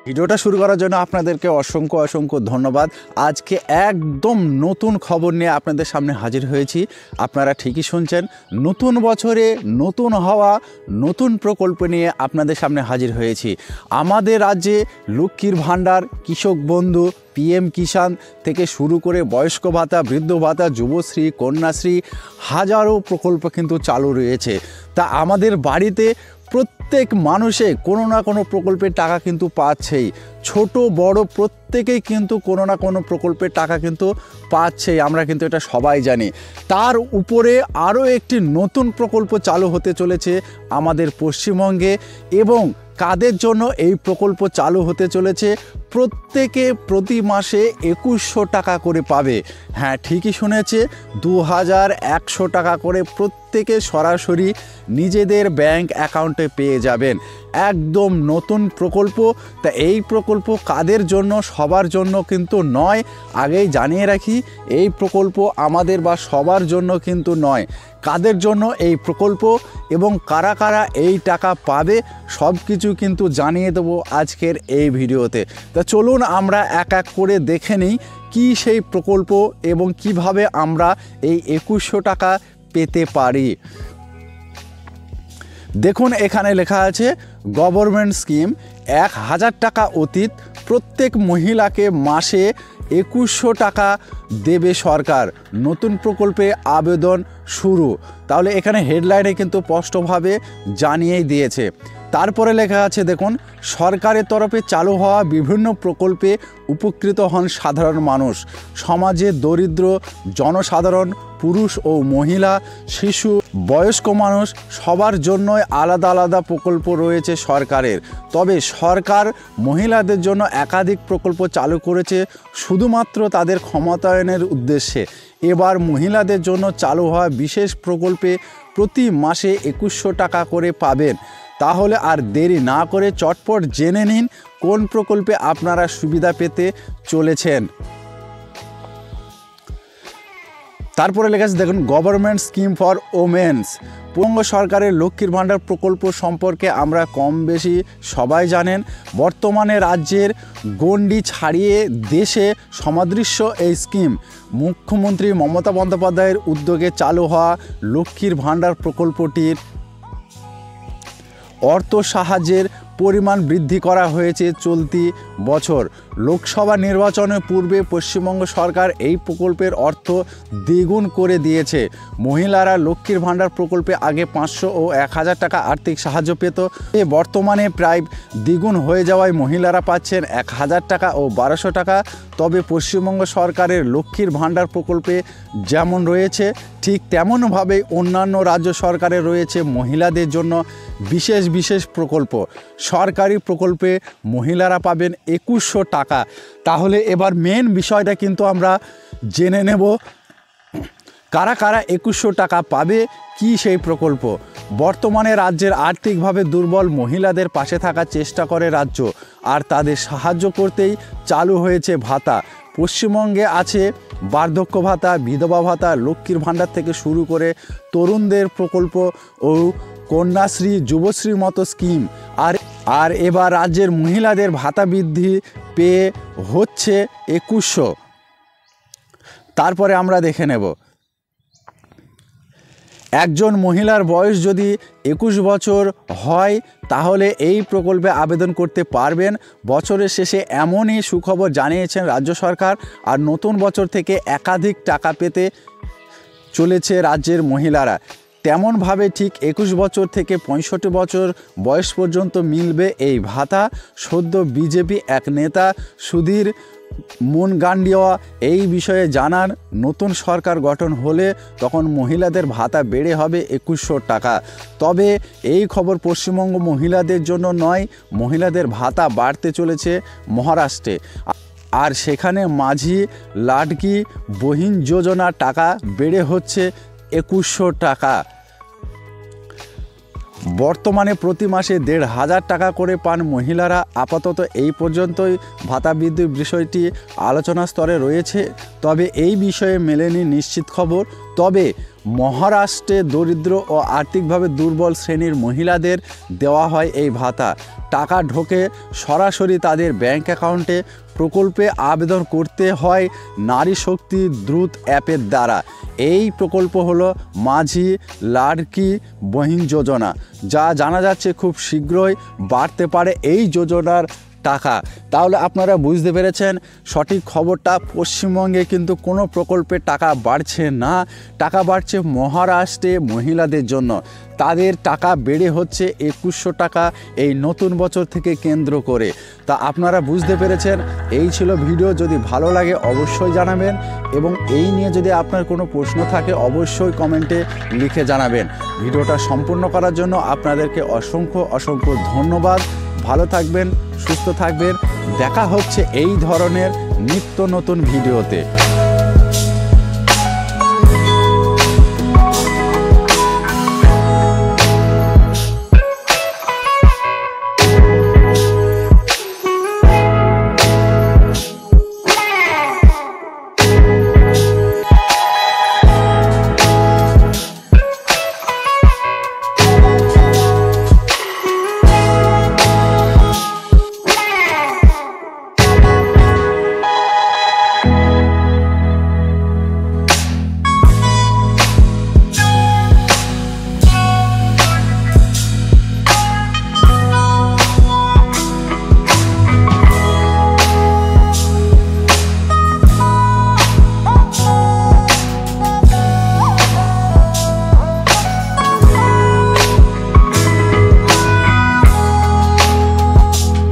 ভিডিওটা শুরু করার জন্য আপনাদেরকে অসংখ্য অসংখ্য ধন্যবাদ। আজকে একদম নতুন খবর নিয়ে আপনাদের সামনে হাজির হয়েছি। আপনারা ঠিকই শুনছেন, নতুন বছরে নতুন হাওয়া, নতুন প্রকল্প নিয়ে আপনাদের সামনে হাজির হয়েছি। আমাদের রাজ্যে লক্ষ্মীর ভাণ্ডার, কৃষক বন্ধু, পিএম কিষাণ থেকে শুরু করে বয়স্ক ভাতা, বৃদ্ধ ভাতা, যুবশ্রী, কন্যাশ্রী, হাজারো প্রকল্প কিন্তু চালু রয়েছে। তা আমাদের বাড়িতে প্রত্যেক মানুষে কোনো না কোনো প্রকল্পের টাকা কিন্তু পাচ্ছেই। ছোট বড় প্রত্যেকেই কিন্তু কোনো না কোনো প্রকল্পের টাকা কিন্তু পাচ্ছেই, আমরা কিন্তু এটা সবাই জানি। তার উপরে আরও একটি নতুন প্রকল্প চালু হতে চলেছে আমাদের পশ্চিমবঙ্গে। এবং কাদের জন্য এই প্রকল্প চালু হতে চলেছে? প্রত্যেকে প্রতি মাসে 2100 টাকা করে পাবে। হ্যাঁ, ঠিকই শুনেছে, 2100 টাকা করে প্রত্যেকে সরাসরি নিজেদের ব্যাংক অ্যাকাউন্টে পেয়ে যাবেন। একদম নতুন প্রকল্প। তা এই প্রকল্প কাদের জন্য? সবার জন্য কিন্তু নয়, আগেই জানিয়ে রাখি। এই প্রকল্প আমাদের বা সবার জন্য কিন্তু নয়। কাদের জন্য এই প্রকল্প এবং কারা কারা এই টাকা পাবে সব কিছু কিন্তু জানিয়ে দেবো আজকের এই ভিডিওতে। তা চলুন আমরা এক এক করে দেখে নিই কী সেই প্রকল্প এবং কিভাবে আমরা এই 2100 টাকা পেতে পারি। দেখুন, এখানে লেখা আছে গভর্নমেন্ট স্কিম, 1000 টাকা অতীত প্রত্যেক মহিলাকে মাসে 2100 টাকা দেবে সরকার। নতুন প্রকল্পে আবেদন শুরু। তাহলে এখানে হেডলাইনে কিন্তু স্পষ্টভাবে জানিয়েই দিয়েছে। তারপরে লেখা আছে দেখুন, সরকারের তরফে চালু হওয়া বিভিন্ন প্রকল্পে উপকৃত হন সাধারণ মানুষ। সমাজে দরিদ্র জনসাধারণ, পুরুষ ও মহিলা, শিশু, বয়স্ক মানুষ সবার জন্যই আলাদা আলাদা প্রকল্প রয়েছে সরকারের। তবে সরকার মহিলাদের জন্য একাধিক প্রকল্প চালু করেছে শুধুমাত্র তাদের ক্ষমতায়নের উদ্দেশ্যে। এবার মহিলাদের জন্য চালু হওয়া বিশেষ প্রকল্পে প্রতি মাসে 2100 টাকা করে পাবেন। তাহলে আর দেরি না করে চটপট জেনে নিন কোন প্রকল্পে আপনারা সুবিধা পেতে চলেছেন। তারপরে লেখা আছে দেখুন, government scheme for women's. Paschimbanga সরকারের লক্ষ্মীর ভাণ্ডার প্রকল্প সম্পর্কে আমরা কম বেশি সবাই জানেন। বর্তমানে রাজ্যের গণ্ডি ছাড়িয়ে দেশে সমাদৃশ্য এই স্কিম। মুখ্যমন্ত্রী মমতা বন্দ্যোপাধ্যায়ের উদ্যোগে চালু হওয়া লক্ষ্মীর ভাণ্ডার প্রকল্পটির অর্থ সাহায্যের পরিমাণ বৃদ্ধি করা হয়েছে চলতি বছর। লোকসভা নির্বাচনের পূর্বে পশ্চিমবঙ্গ সরকার এই প্রকল্পের অর্থ দ্বিগুণ করে দিয়েছে। মহিলারা লক্ষ্মীর ভাণ্ডার প্রকল্পে আগে 500 ও 1000 টাকা আর্থিক সাহায্য পেত। বর্তমানে প্রায় দ্বিগুণ হয়ে যাওয়ায় মহিলারা পাচ্ছেন 1000 টাকা ও 1200 টাকা। তবে পশ্চিমবঙ্গ সরকারের লক্ষ্মীর ভাণ্ডার প্রকল্পে যেমন রয়েছে ঠিক তেমনভাবেই অন্যান্য রাজ্য সরকারের রয়েছে মহিলাদের জন্য বিশেষ বিশেষ প্রকল্প। সরকারি প্রকল্পে মহিলারা পাবেন 2100 টাকা। তাহলে এবার মেন বিষয়টা কিন্তু আমরা জেনে নেব, কারা কারা 2100 টাকা পাবে, কি সেই প্রকল্প। বর্তমানে রাজ্যের আর্থিকভাবে দুর্বল মহিলাদের পাশে থাকার চেষ্টা করে রাজ্য, আর তাদের সাহায্য করতেই চালু হয়েছে ভাতা। পশ্চিমবঙ্গে আছে বার্ধক্য ভাতা, বিধবা ভাতা, লক্ষ্মীর ভাণ্ডার থেকে শুরু করে তরুণদের প্রকল্প ও কন্যাশ্রী, যুবশ্রীর মতো স্কিম। আর এবার রাজ্যের মহিলাদের ভাতা বৃদ্ধি পেয়ে হচ্ছে 2100। তারপরে আমরা দেখে নেব, একজন মহিলার বয়স যদি 21 বছর হয় তাহলে এই প্রকল্পে আবেদন করতে পারবেন। বছরের শেষে এমনই সুখবর জানিয়েছেন রাজ্য সরকার। আর নতুন বছর থেকে একাধিক টাকা পেতে চলেছে রাজ্যের মহিলারা। তেমনভাবে ঠিক 21 বছর থেকে 65 বছর বয়স পর্যন্ত মিলবে এই ভাতা। সদ্য বিজেপি এক নেতা সুধীর মুনগান্ডিয়া এই বিষয়ে জানান, নতুন সরকার গঠন হলে তখন মহিলাদের ভাতা বেড়ে হবে 2100 টাকা। তবে এই খবর পশ্চিমবঙ্গ মহিলাদের জন্য নয়, মহিলাদের ভাতা বাড়তে চলেছে মহারাষ্ট্রে। আর সেখানে মাঝি লাডকি বহিন যোজনা টাকা বেড়ে হচ্ছে 2100 টাকা। বর্তমানে প্রতি মাসে 1500 টাকা করে পান মহিলারা। আপাতত এই পর্যন্তই ভাতা বৃদ্ধির বিষয়টি আলোচনা স্তরে রয়েছে, তবে এই বিষয়ে মেলেনি নিশ্চিত খবর। তবে মহারাষ্ট্রে দরিদ্র ও আর্থিকভাবে দুর্বল শ্রেণীর মহিলাদের দেওয়া হয় এই ভাতা। টাকা ঢোকে সরাসরি তাদের ব্যাংক অ্যাকাউন্টে। প্রকল্পে আবেদন করতে হয় নারী শক্তি দ্রুত অ্যাপের দ্বারা। এই প্রকল্প হলো মাঝি লাড়কি বহিন যোজনা, যা জানা যাচ্ছে খুব শীঘ্রই বাড়তে পারে এই যোজনার টাকা। তাহলে আপনারা বুঝতে পেরেছেন সঠিক খবরটা। পশ্চিমবঙ্গে কিন্তু কোনো প্রকল্পে টাকা বাড়ছে না, টাকা বাড়ছে মহারাষ্ট্রে মহিলাদের জন্য। তাদের টাকা বেড়ে হচ্ছে 2100 টাকা এই নতুন বছর থেকে কেন্দ্র করে। তা আপনারা বুঝতে পেরেছেন। এই ছিল ভিডিও। যদি ভালো লাগে অবশ্যই জানাবেন, এবং এই নিয়ে যদি আপনার কোনো প্রশ্ন থাকে অবশ্যই কমেন্টে লিখে জানাবেন। ভিডিওটা সম্পূর্ণ করার জন্য আপনাদেরকে অসংখ্য অসংখ্য ধন্যবাদ। ভালো থাকবেন, সুস্থ থাকবেন। দেখা হচ্ছে এই ধরনের নিত্য নতুন ভিডিওতে।